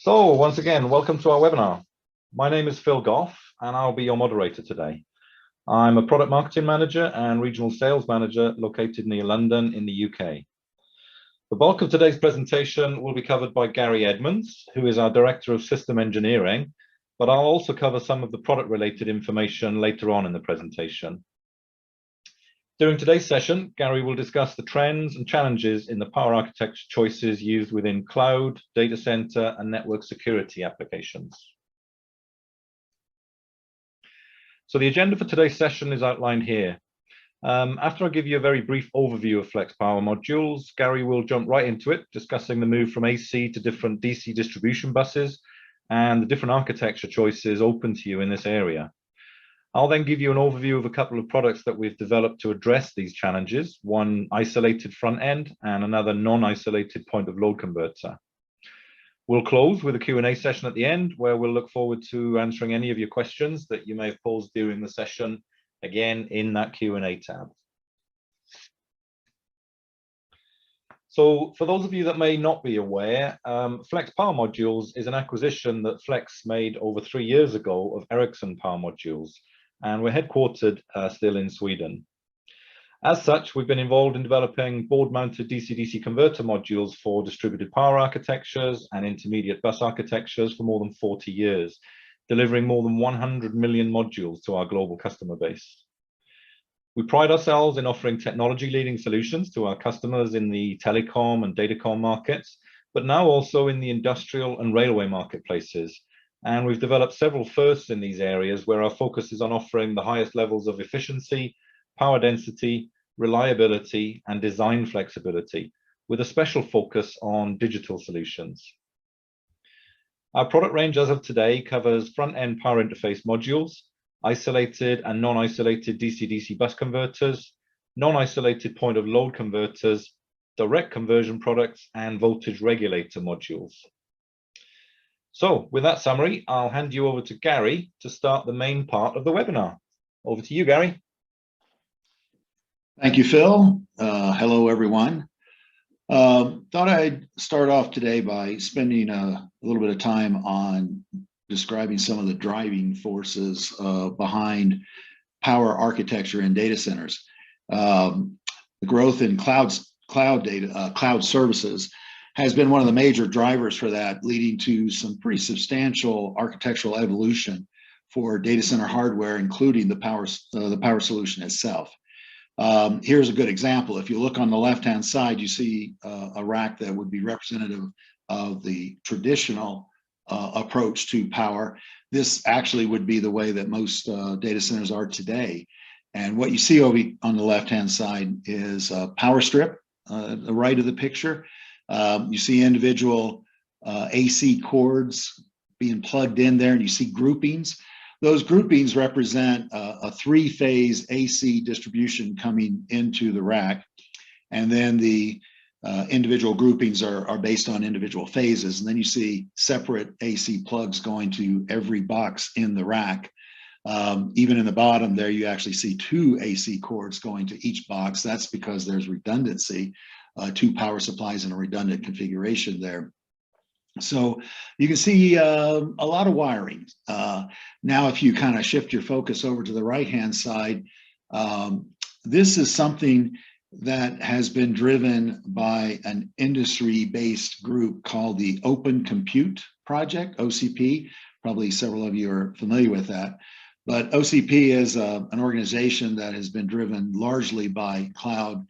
So once again, welcome to our webinar. My name is Phil Goff and I'll be your moderator today. I'm a product marketing manager and regional sales manager located near London in the UK. The bulk of today's presentation will be covered by Gary Edmonds, who is our Director of System Engineering, but I'll also cover some of the product related information later on in the presentation. During today's session, Gary will discuss the trends and challenges in the power architecture choices used within cloud, data center, and network security applications. So the agenda for today's session is outlined here. After I give you a very brief overview of Flex Power modules, Gary will jump right into it, discussing the move from AC to different DC distribution buses and the different architecture choices open to you in this area. I'll then give you an overview of a couple of products that we've developed to address these challenges, one isolated front end and another non-isolated point of load converter. We'll close with a Q&A session at the end, where we'll look forward to answering any of your questions that you may have posed during the session, again in that Q&A tab. So for those of you that may not be aware, Flex Power Modules is an acquisition that Flex made over 3 years ago of Ericsson Power Modules, and we're headquartered still in Sweden. As such, we've been involved in developing board-mounted DC-DC converter modules for distributed power architectures and intermediate bus architectures for more than 40 years, delivering more than 100 million modules to our global customer base. We pride ourselves in offering technology-leading solutions to our customers in the Telecom and Datacom markets, but now also in the industrial and railway marketplaces. And we've developed several firsts in these areas where our focus is on offering the highest levels of efficiency, power density, reliability, and design flexibility, with a special focus on digital solutions. Our product range as of today covers front-end power interface modules, isolated and non-isolated DC-DC bus converters, non-isolated point of load converters, direct conversion products, and voltage regulator modules. So with that summary, I'll hand you over to Gary to start the main part of the webinar. Over to you, Gary. Thank you, Phil. Hello, everyone. Thought I'd start off today by spending a little bit of time on describing some of the driving forces behind power architecture in data centers. The growth in cloud services has been one of the major drivers for that, leading to some pretty substantial architectural evolution for data center hardware, including the power solution itself. Here's a good example. If you look on the left-hand side, you see a rack that would be representative of the traditional approach to power. This actually would be the way that most data centers are today. And what you see over on the left-hand side is a power strip, the right of the picture. You see individual AC cords being plugged in there, and you see groupings. Those groupings represent a three-phase AC distribution coming into the rack, and then the individual groupings are based on individual phases. And then you see separate AC plugs going to every box in the rack. Even in the bottom there, you actually see 2 AC cords going to each box. That's because there's redundancy, 2 power supplies in a redundant configuration there. So you can see a lot of wiring. Now, if you kind of shift your focus over to the right-hand side, this is something that has been driven by an industry-based group called the Open Compute Project, OCP. Probably several of you are familiar with that. But OCP is an organization that has been driven largely by cloud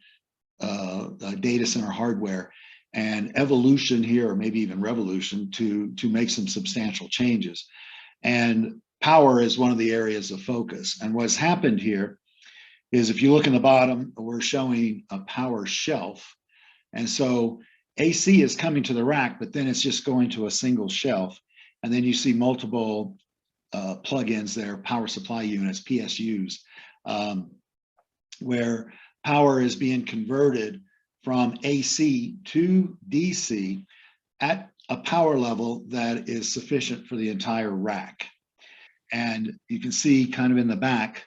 data center hardware and evolution here, or maybe even revolution, to make some substantial changes. And power is one of the areas of focus. And what's happened here is, if you look in the bottom, we're showing a power shelf. And so AC is coming to the rack, but then it's just going to a single shelf. And then you see multiple plugins there, power supply units, PSUs, where power is being converted from AC to DC at a power level that is sufficient for the entire rack. And you can see kind of in the back,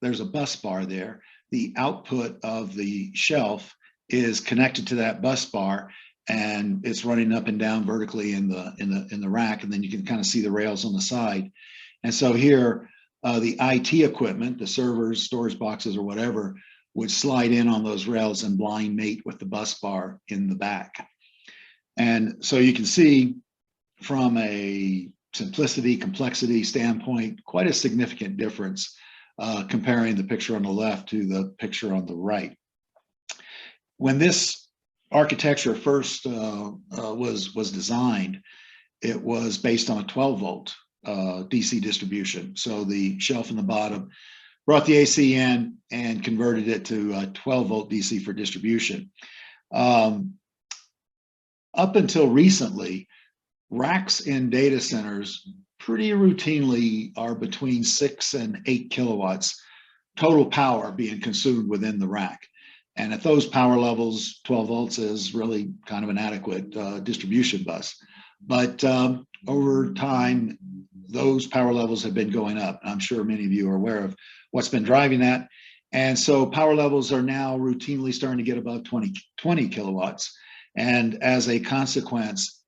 there's a bus bar there. The output of the shelf is connected to that bus bar, and it's running up and down vertically in the rack, and then you can kind of see the rails on the side. And so here, the IT equipment, the servers, storage boxes, or whatever, would slide in on those rails and blind mate with the bus bar in the back. And so you can see from a simplicity, complexity standpoint, quite a significant difference comparing the picture on the left to the picture on the right. When this architecture first was designed, it was based on a 12-volt DC distribution. So the shelf in the bottom brought the AC in and converted it to a 12-volt DC for distribution. Up until recently, racks in data centers pretty routinely are between 6 and 8 kilowatts total power being consumed within the rack. And at those power levels, 12 volts is really kind of an adequate distribution bus. But over time, those power levels have been going up. I'm sure many of you are aware of what's been driving that. And so power levels are now routinely starting to get above 20 kilowatts. And as a consequence,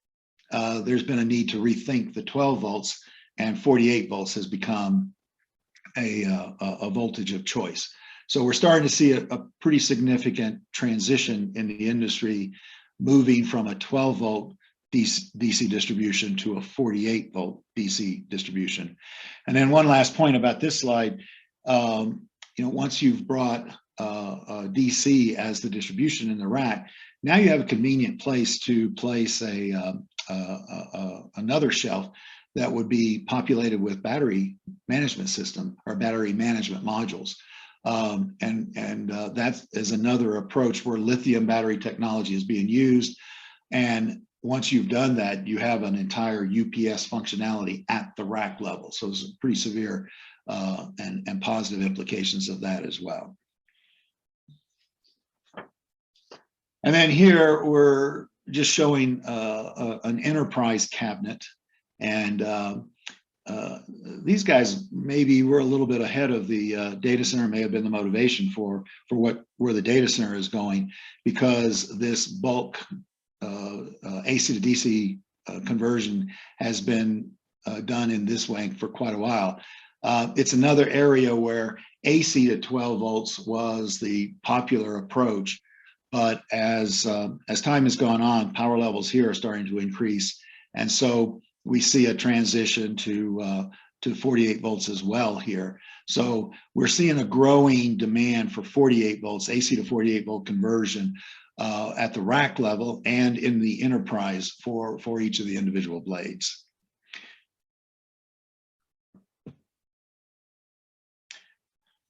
there's been a need to rethink the 12 volts, and 48 volts has become a voltage of choice. So we're starting to see a pretty significant transition in the industry, moving from a 12 volt DC distribution to a 48 volt DC distribution. And then one last point about this slide, once you've brought DC as the distribution in the rack, now you have a convenient place to place another shelf that would be populated with battery management system or battery management modules. That is another approach where lithium battery technology is being used. And once you've done that, you have an entire UPS functionality at the rack level. So there's pretty severe and positive implications of that as well. And then here we're just showing an enterprise cabinet. And these guys maybe were a little bit ahead of the data center, may have been the motivation for where the data center is going, because this bulk AC to DC conversion has been done in this way for quite a while. It's another area where AC to 12 volts was the popular approach, but as time has gone on, power levels here are starting to increase, and so we see a transition to 48 volts as well here. So we're seeing a growing demand for 48 volts, AC to 48 volt conversion at the rack level and in the enterprise for each of the individual blades.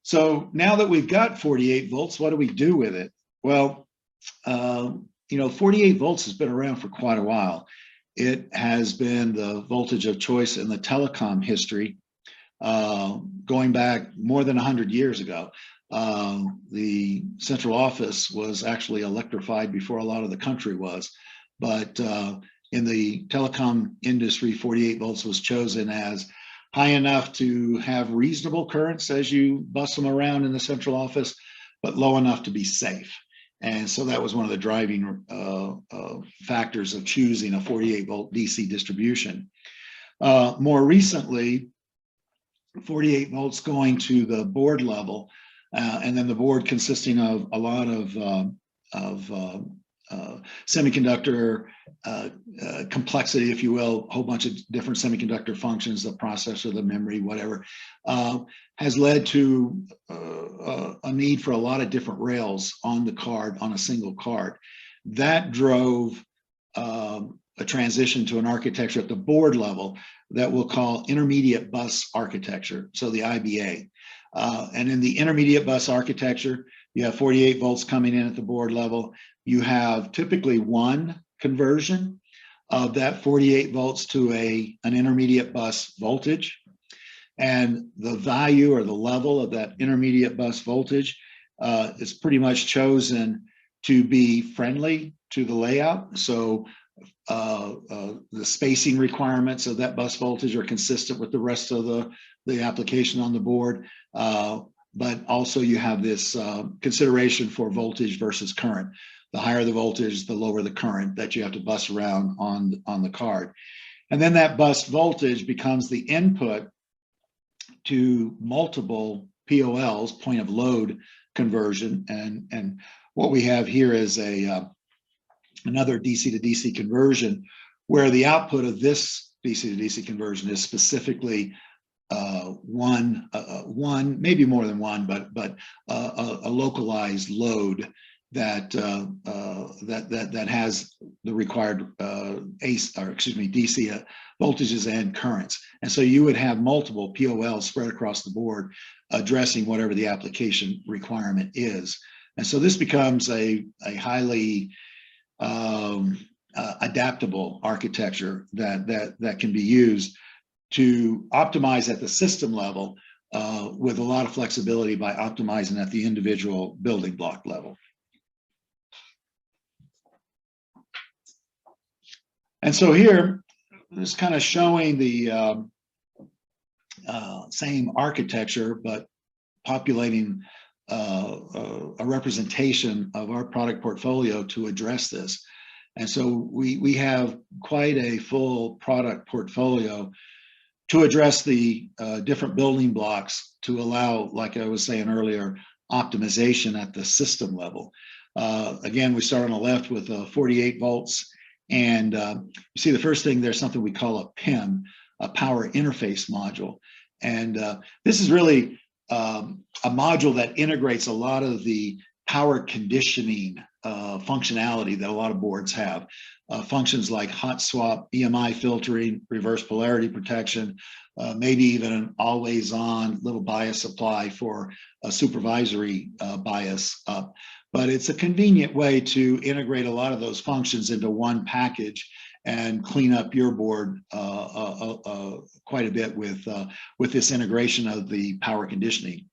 So now that we've got 48 volts, what do we do with it? Well, 48 volts has been around for quite a while. It has been the voltage of choice in the telecom history, going back more than 100 years ago. The central office was actually electrified before a lot of the country was, but in the telecom industry, 48 volts was chosen as high enough to have reasonable currents as you bus them around in the central office, but low enough to be safe. And so that was one of the driving factors of choosing a 48 volt DC distribution. More recently, 48 volts going to the board level, and then the board consisting of a lot of semiconductor complexity, if you will, a whole bunch of different semiconductor functions, the processor, the memory, whatever, has led to a need for a lot of different rails on the card, on a single card. That drove a transition to an architecture at the board level that we'll call intermediate bus architecture, so the IBA. And in the intermediate bus architecture, you have 48 volts coming in at the board level. You have typically one conversion of that 48 volts to an intermediate bus voltage. And the value or the level of that intermediate bus voltage is pretty much chosen to be friendly to the layout. So the spacing requirements of that bus voltage are consistent with the rest of the application on the board. But also you have this consideration for voltage versus current. The higher the voltage, the lower the current that you have to bus around on the card. And then that bus voltage becomes the input to multiple POLs, point of load conversion. And what we have here is another DC to DC conversion, where the output of this DC to DC conversion is specifically one, maybe more than one, but a localized load that has the required DC voltages and currents. And so you would have multiple POLs spread across the board addressing whatever the application requirement is. And so this becomes a highly adaptable architecture that can be used to optimize at the system level with a lot of flexibility by optimizing at the individual building block level. And so here, just kind of showing the same architecture, but populating a representation of our product portfolio to address this. And so we have quite a full product portfolio to address the different building blocks to allow, like I was saying earlier, optimization at the system level. Again, we start on the left with 48 volts. And you see the first thing, there's something we call a PIM, a power interface module. And this is really a module that integrates a lot of the power conditioning functionality that a lot of boards have. Functions like hot swap, EMI filtering, reverse polarity protection, maybe even an always on little bias supply for a supervisory bias up. But it's a convenient way to integrate a lot of those functions into one package and clean up your board quite a bit with this integration of the power conditioning.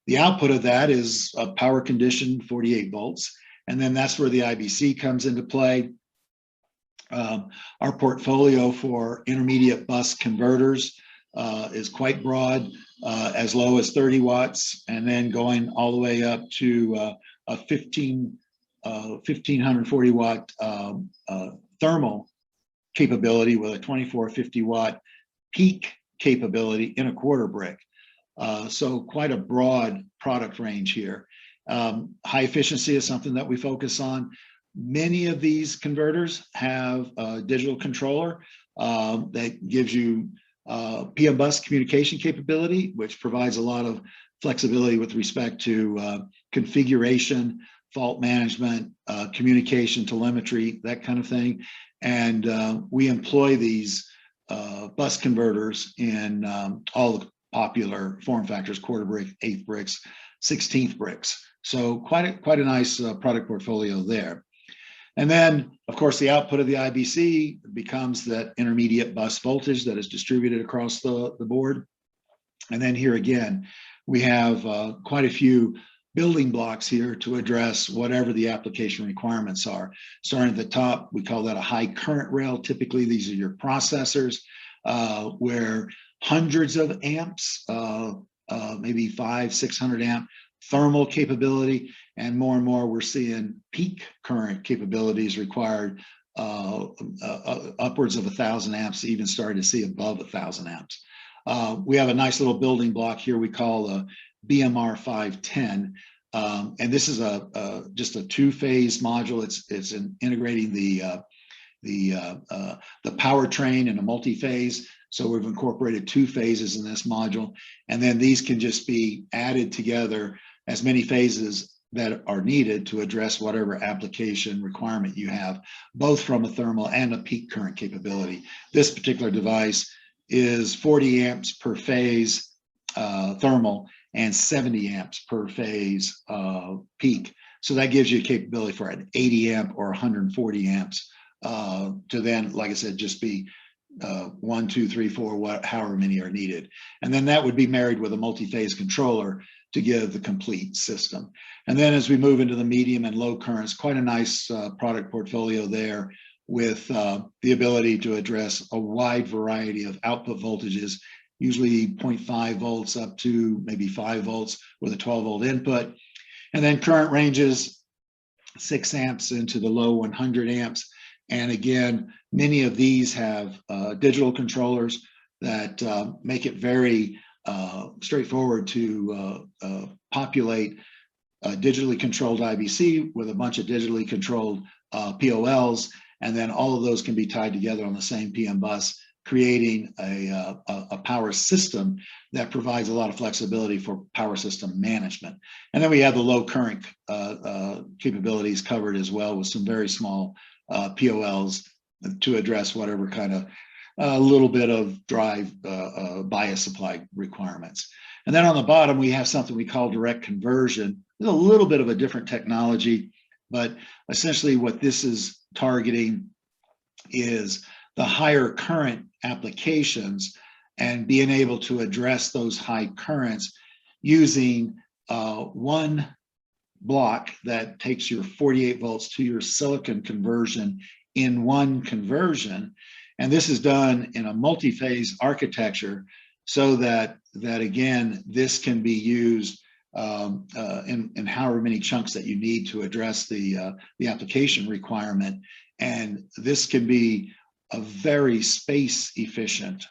The output of that is a power conditioned 48 volts. And then that's where the IBC comes into play. Our portfolio for intermediate bus converters is quite broad, as low as 30 watts, and then going all the way up to a 1540 watt thermal capability with a 2450 watt peak capability in a quarter brick. So quite a broad product range here. High efficiency is something that we focus on. Many of these converters have a digital controller that gives you PM bus communication capability, which provides a lot of flexibility with respect to configuration, fault management, communication, telemetry, that kind of thing. And we employ these bus converters in all the popular form factors: quarter brick, eighth bricks, 16th bricks. So quite a nice product portfolio there. And then, of course, the output of the IBC becomes that intermediate bus voltage that is distributed across the board. And then here again, we have quite a few building blocks here to address whatever the application requirements are. Starting at the top, we call that a high current rail. Typically, these are your processors where hundreds of amps, maybe 500-600 amp thermal capability, and more we're seeing peak current capabilities required upwards of 1,000 amps, even starting to see above 1,000 amps. We have a nice little building block here we call a BMR 510, and this is just a two-phase module. It's integrating the powertrain in a multi-phase. So we've incorporated two phases in this module, and then these can just be added together as many phases that are needed to address whatever application requirement you have, both from a thermal and a peak current capability. This particular device is 40 amps per phase thermal and 70 amps per phase peak. So that gives you a capability for an 80 amp or 140 amps to then, like I said, just be 1, 2, 3, 4, however many are needed. And then that would be married with a multi-phase controller to give the complete system. And then as we move into the medium and low currents, quite a nice product portfolio there with the ability to address a wide variety of output voltages, usually 0.5 volts up to maybe 5 volts with a 12 volt input. And then current ranges 6 amps into the low 100 amps. And again, many of these have digital controllers that make it very straightforward to populate a digitally controlled IBC with a bunch of digitally controlled POLs, and then all of those can be tied together on the same PM bus, creating a power system that provides a lot of flexibility for power system management. And then we have the low current capabilities covered as well, with some very small POLs to address whatever kind of a little bit of drive bias supply requirements. And then on the bottom, we have something we call direct conversion. It's a little bit of a different technology, but essentially what this is targeting is the higher current applications and being able to address those high currents using one block that takes your 48 volts to your silicon conversion in one conversion. And this is done in a multi-phase architecture so that again, this can be used in however many chunks that you need to address the application requirement. And this can be a very space efficient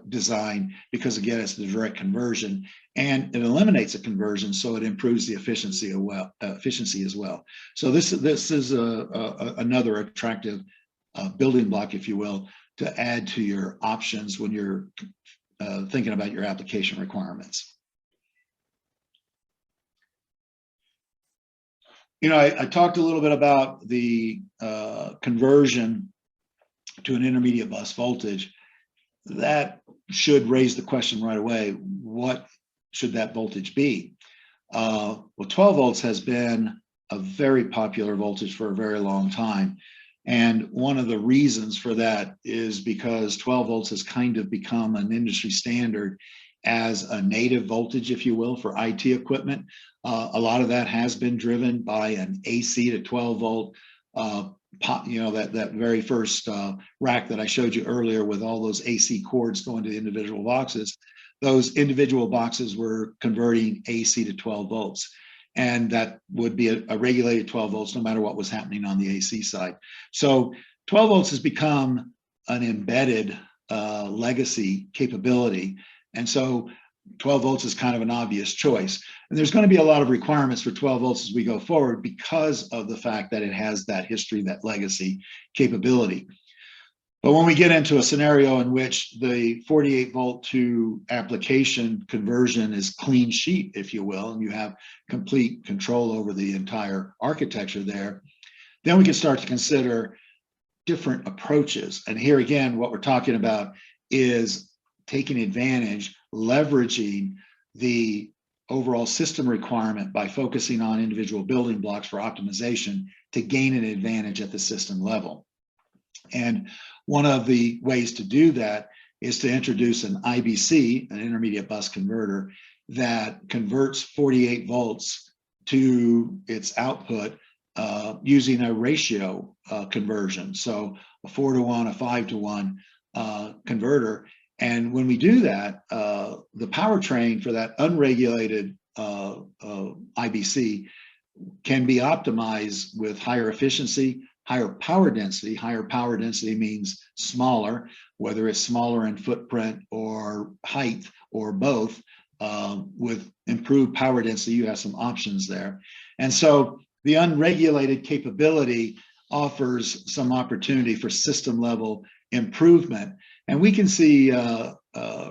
design, because again, it's the direct conversion and it eliminates a conversion, so it improves the efficiency as well. So this is another attractive building block, if you will, to add to your options when you're thinking about your application requirements. You know, I talked a little bit about the conversion to an intermediate bus voltage. That should raise the question right away, what should that voltage be? Well, 12 volts has been a very popular voltage for a very long time. And one of the reasons for that is because 12 volts has kind of become an industry standard as a native voltage, if you will, for IT equipment. A lot of that has been driven by an AC to 12 volt you know, that very first rack that I showed you earlier with all those AC cords going to the individual boxes. Those individual boxes were converting AC to 12 volts. And that would be a regulated 12 volts no matter what was happening on the AC side. So 12 volts has become an embedded legacy capability. And so 12 volts is kind of an obvious choice. And there's going to be a lot of requirements for 12 volts as we go forward because of the fact that it has that history, that legacy capability. But when we get into a scenario in which the 48 volt to application conversion is clean sheet, if you will, and you have complete control over the entire architecture there, then we can start to consider different approaches. And here again, what we're talking about is taking advantage, leveraging the overall system requirement by focusing on individual building blocks for optimization to gain an advantage at the system level. And one of the ways to do that is to introduce an IBC, an intermediate bus converter, that converts 48 volts to its output using a ratio conversion. So a 4-to-1, a 5-to-1 converter. And when we do that, the powertrain for that unregulated IBC can be optimized with higher efficiency, higher power density. Higher power density means smaller, whether it's smaller in footprint or height or both. With improved power density, you have some options there. And so the unregulated capability offers some opportunity for system level improvement. And we can see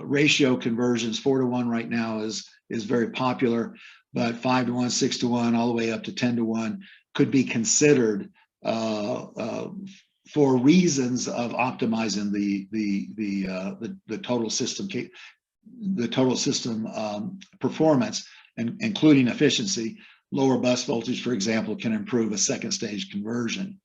ratio conversions. 4-to-1 right now is very popular, but 5-to-1, 6-to-1, all the way up to 10-to-1 could be considered for reasons of optimizing the total system performance, and including efficiency. Lower bus voltage, for example, can improve a second stage conversion.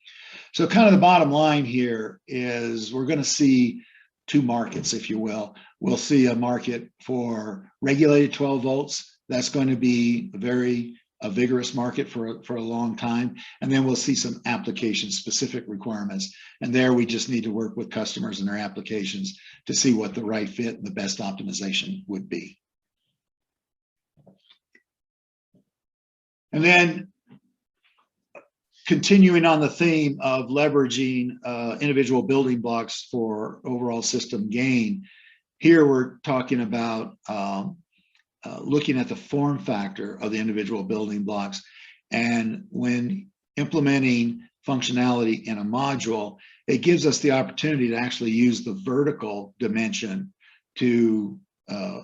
So kind of the bottom line here is we're going to see two markets, if you will. We'll see a market for regulated 12 volts. That's going to be a vigorous market for a long time. And then we'll see some application specific requirements. And there we just need to work with customers and their applications to see what the right fit and the best optimization would be. And then continuing on the theme of leveraging individual building blocks for overall system gain, here we're talking about looking at the form factor of the individual building blocks. And when implementing functionality in a module, it gives us the opportunity to actually use the vertical dimension to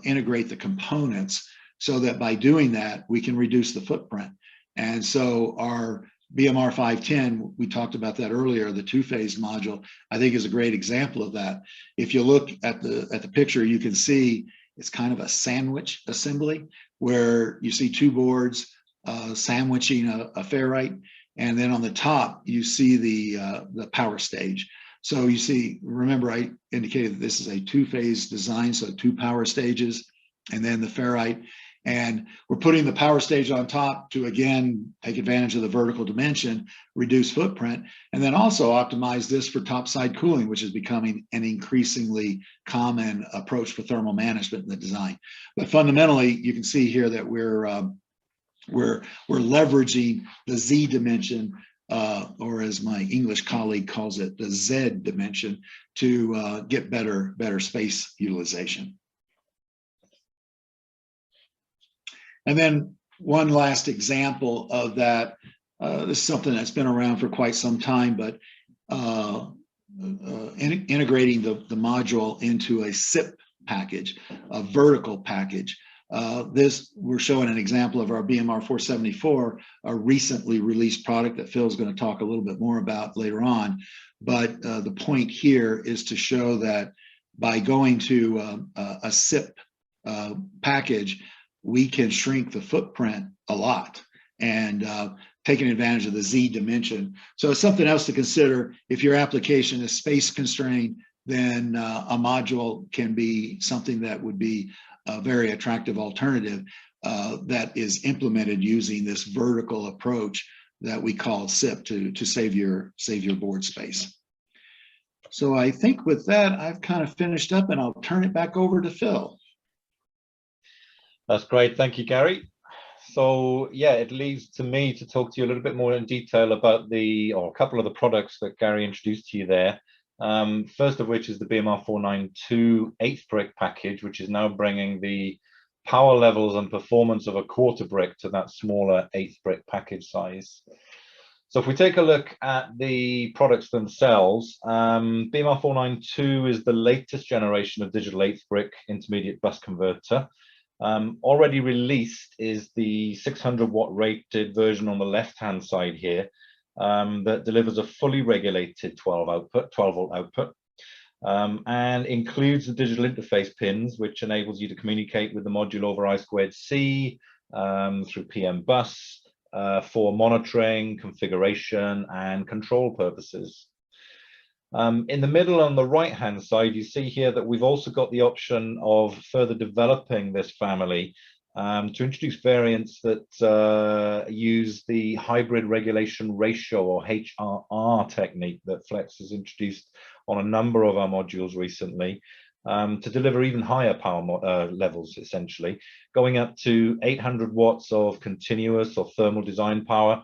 integrate the components, so that by doing that, we can reduce the footprint. And so our BMR 510, we talked about that earlier, the two-phase module, I think is a great example of that. If you look at the picture, you can see it's kind of a sandwich assembly where you see two boards sandwiching a ferrite, and then on the top you see the power stage. So you see, remember I indicated that this is a two-phase design, so two power stages and then the ferrite. And we're putting the power stage on top to, again, take advantage of the vertical dimension, reduce footprint, and then also optimize this for topside cooling, which is becoming an increasingly common approach for thermal management in the design. But fundamentally, you can see here that we're leveraging the Z dimension, or as my English colleague calls it, the Z dimension, to get better space utilization. And then one last example of that, this is something that's been around for quite some time, but integrating the module into a SIP package, a vertical package. This, we're showing an example of our BMR 474, a recently released product that Phil's going to talk a little bit more about later on. But the point here is to show that by going to a SIP package, we can shrink the footprint a lot and taking advantage of the Z dimension. So it's something else to consider. If your application is space constrained, then a module can be something that would be a very attractive alternative that is implemented using this vertical approach that we call SIP to save your board space. So I think with that, I've kind of finished up, and I'll turn it back over to Phil. That's great. Thank you, Gary. So yeah, it leaves to me to talk to you a little bit more in detail about a couple of the products that Gary introduced to you there. First of which is the BMR 492 eighth brick package, which is now bringing the power levels and performance of a quarter brick to that smaller eighth brick package size. So if we take a look at the products themselves, BMR 492 is the latest generation of digital eighth brick intermediate bus converter. Already released is the 600 watt rated version on the left hand side here, that delivers a fully regulated 12 volt output, and includes the digital interface pins, which enables you to communicate with the module over I2C through PM bus for monitoring, configuration and control purposes. In the middle on the right hand side, you see here that we've also got the option of further developing this family to introduce variants that use the hybrid regulation ratio, or HRR technique, that Flex has introduced on a number of our modules recently, to deliver even higher power levels, essentially going up to 800 watts of continuous or thermal design power,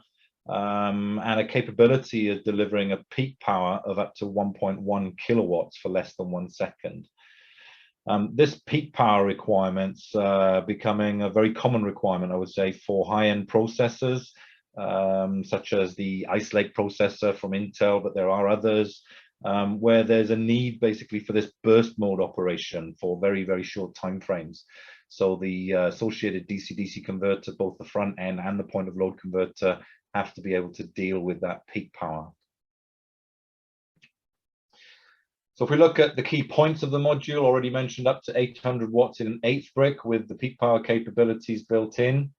and a capability of delivering a peak power of up to 1.1 kilowatts for less than 1 second. This peak power requirement's becoming a very common requirement, I would say, for high-end processors, such as the Ice Lake processor from Intel, but there are others, where there's a need basically for this burst mode operation for very, very short time frames. So the associated DC-DC converter, both the front end and the point of load converter, have to be able to deal with that peak power. So if we look at the key points of the module, already mentioned up to 800 watts in an eighth brick with the peak power capabilities built in.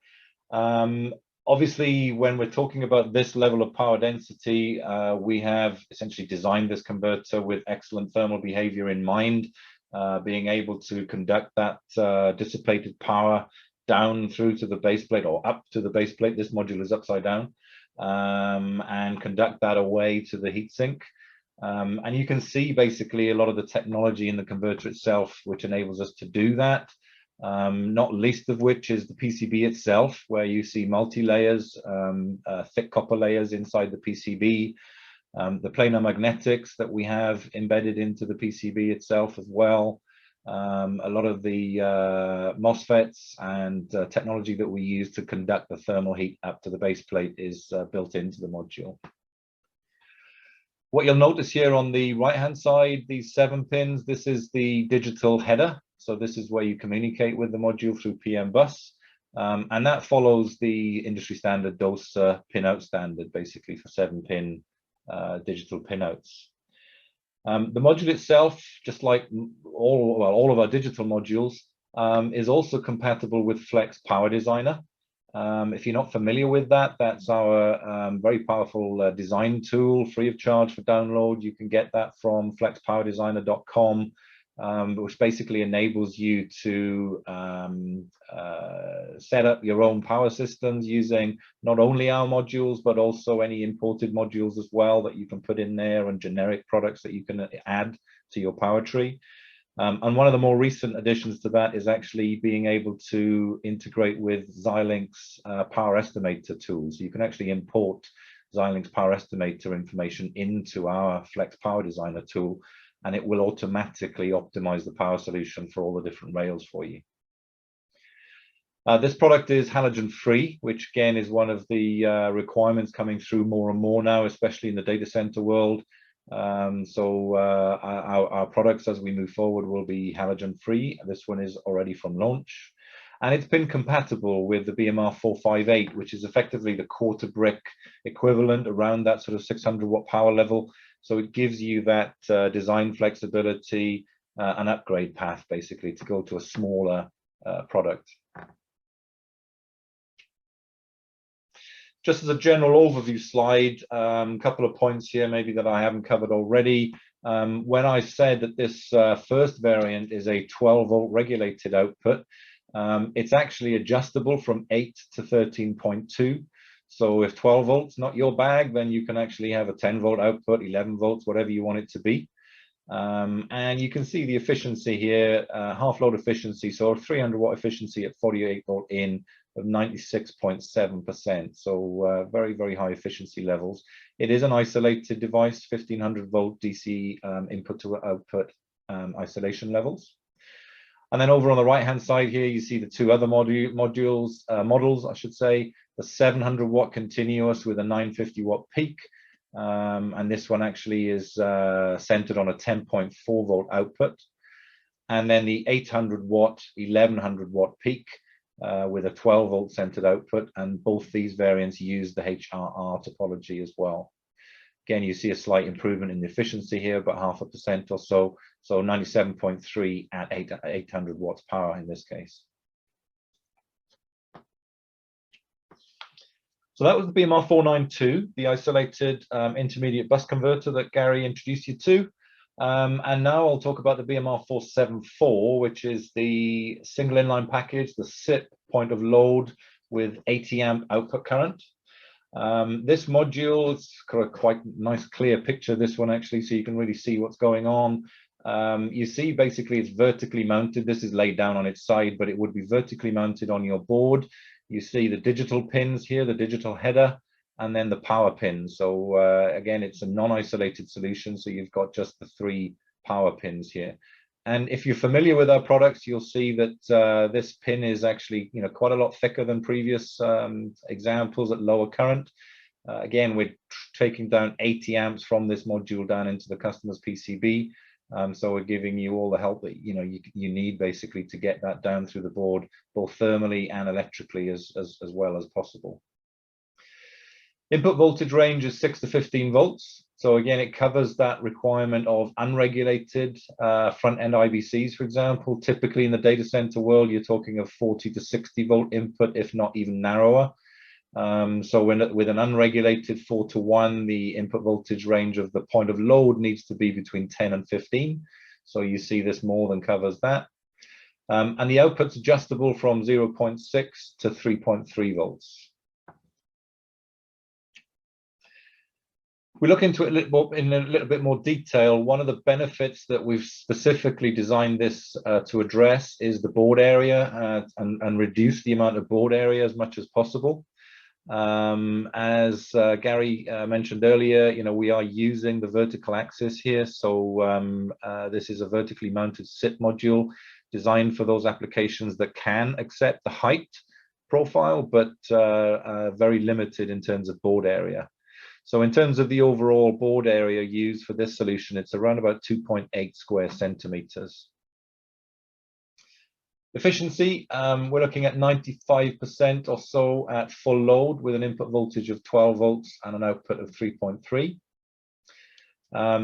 Obviously, when we're talking about this level of power density, we have essentially designed this converter with excellent thermal behavior in mind, being able to conduct that dissipated power down through to the base plate, or up to the base plate. This module is upside down, and conduct that away to the heatsink. And you can see basically a lot of the technology in the converter itself, which enables us to do that. not least of which is the PCB itself, where you see multi-layers, thick copper layers inside the PCB, the planar magnetics that we have embedded into the PCB itself as well. A lot of the MOSFETs and technology that we use to conduct the thermal heat up to the base plate is built into the module. What you'll notice here on the right-hand side, these 7 pins, this is the digital header. So this is where you communicate with the module through PM bus. And that follows the industry standard DOS pinout standard, basically for 7-pin digital pinouts. The module itself, just like all of our digital modules, is also compatible with Flex Power Designer. If you're not familiar with that, that's our very powerful design tool, free of charge for download. You can get that from flexpowerdesigner.com, which basically enables you to set up your own power systems using not only our modules, but also any imported modules as well that you can put in there, and generic products that you can add to your power tree. And one of the more recent additions to that is actually being able to integrate with Xilinx power estimator tools. You can actually import Xilinx power estimator information into our Flex Power Designer tool, and it will automatically optimize the power solution for all the different rails for you. This product is halogen free, which again is one of the requirements coming through more and more now, especially in the data center world. Our products as we move forward will be halogen free. This one is already from launch, and it's been compatible with the BMR 458, which is effectively the quarter brick equivalent, around that sort of 600 watt power level. So it gives you that design flexibility, an upgrade path basically to go to a smaller product. Just as a general overview slide, a couple of points here maybe that I haven't covered already. When I said that this first variant is a 12-volt regulated output, it's actually adjustable from 8 to 13.2. So if 12 volts not your bag, then you can actually have a 10-volt output, 11 volts, whatever you want it to be. And you can see the efficiency here, half load efficiency, so 300 watt efficiency at 48 volt in of 96.7%. So very, very high efficiency levels. It is an isolated device, 1500 volt DC input to output isolation levels. And then over on the right hand side here, you see the 2 other models, I should say, the 700 watt continuous with a 950 watt peak. And this one actually is centered on a 10.4 volt output. And then the 800 watt, 1100 watt peak with a 12 volt centered output. And both these variants use the HRR topology as well. Again, you see a slight improvement in the efficiency here, but 0.5% or so. So 97.3 at 800 watts power in this case. So that was the BMR 492, the isolated intermediate bus converter that Gary introduced you to. And now I'll talk about the BMR 474, which is the single inline package, the SIP point of load with 80 amp output current. This module, it's got a quite nice clear picture, this one actually, so you can really see what's going on. You see basically it's vertically mounted. This is laid down on its side, but it would be vertically mounted on your board. You see the digital pins here, the digital header, and then the power pins. So again, it's a non-isolated solution, so you've got just the 3 power pins here. And if you're familiar with our products, you'll see that this pin is actually, quite a lot thicker than previous examples at lower current. Again, we're taking down 80 amps from this module down into the customer's PCB. So we're giving you all the help that you need basically to get that down through the board, both thermally and electrically as well as possible. Input voltage range is 6 to 15 volts. So again, it covers that requirement of unregulated front-end IBCs, for example. Typically in the data center world, you're talking of 40 to 60 volt input, if not even narrower. So with an unregulated 4-to-1, the input voltage range of the point of load needs to be between 10 and 15. So you see this more than covers that. And the output's adjustable from 0.6 to 3.3 volts. We look into it in a little bit more detail. One of the benefits that we've specifically designed this to address is the board area and reduce the amount of board area as much as possible. As Gary mentioned earlier, we are using the vertical axis here. So this is a vertically mounted SIP module designed for those applications that can accept the height profile, but very limited in terms of board area. So in terms of the overall board area used for this solution, it's around about 2.8 square centimeters. Efficiency, we're looking at 95% or so at full load with an input voltage of 12 volts and an output of 3.3.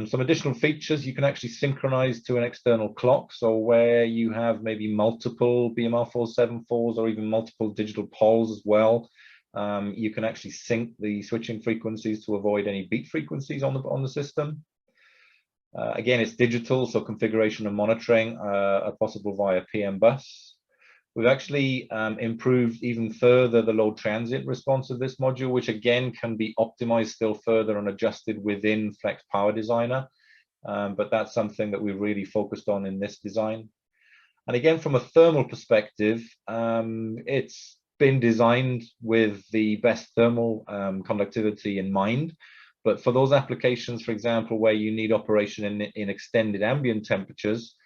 Some additional features, you can actually synchronize to an external clock. So where you have maybe multiple BMR474s or even multiple digital poles as well, you can actually sync the switching frequencies to avoid any beat frequencies on the system. Again, it's digital, so configuration and monitoring are possible via PM bus. We've actually improved even further the load transient response of this module, which again can be optimized still further and adjusted within Flex Power Designer. But that's something that we've really focused on in this design. And again, from a thermal perspective, it's been designed with the best thermal conductivity in mind. But for those applications, for example, where you need operation in extended ambient temperatures,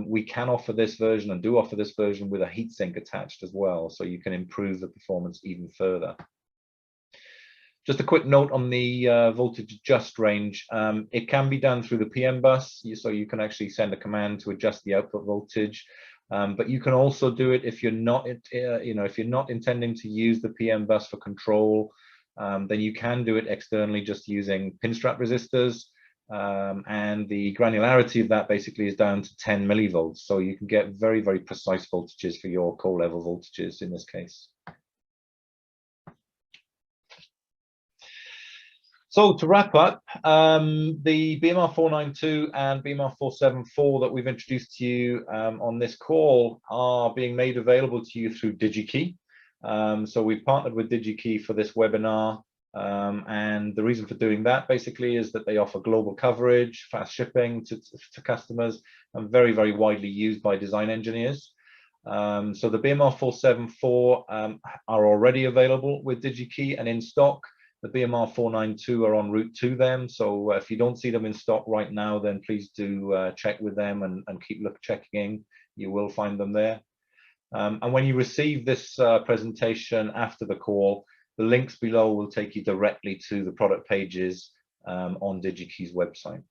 we can offer this version and do offer this version with a heatsink attached as well. So you can improve the performance even further. Just a quick note on the voltage adjust range. It can be done through the PM bus. So you can actually send a command to adjust the output voltage. But you can also do it if you're not, if you're not intending to use the PM bus for control. Then you can do it externally just using pin strap resistors, and the granularity of that basically is down to 10 millivolts. So you can get very, very precise voltages for your core level voltages in this case. So to wrap up, the BMR492 and BMR474 that we've introduced to you on this call are being made available to you through DigiKey. So we've partnered with DigiKey for this webinar, and the reason for doing that basically is that they offer global coverage, fast shipping to customers, and very, very widely used by design engineers. So the BMR474 are already available with DigiKey and in stock. The BMR492 are en route to them. So if you don't see them in stock right now, then please do check with them and keep checking. You will find them there. And when you receive this presentation after the call, the links below will take you directly to the product pages on DigiKey's website.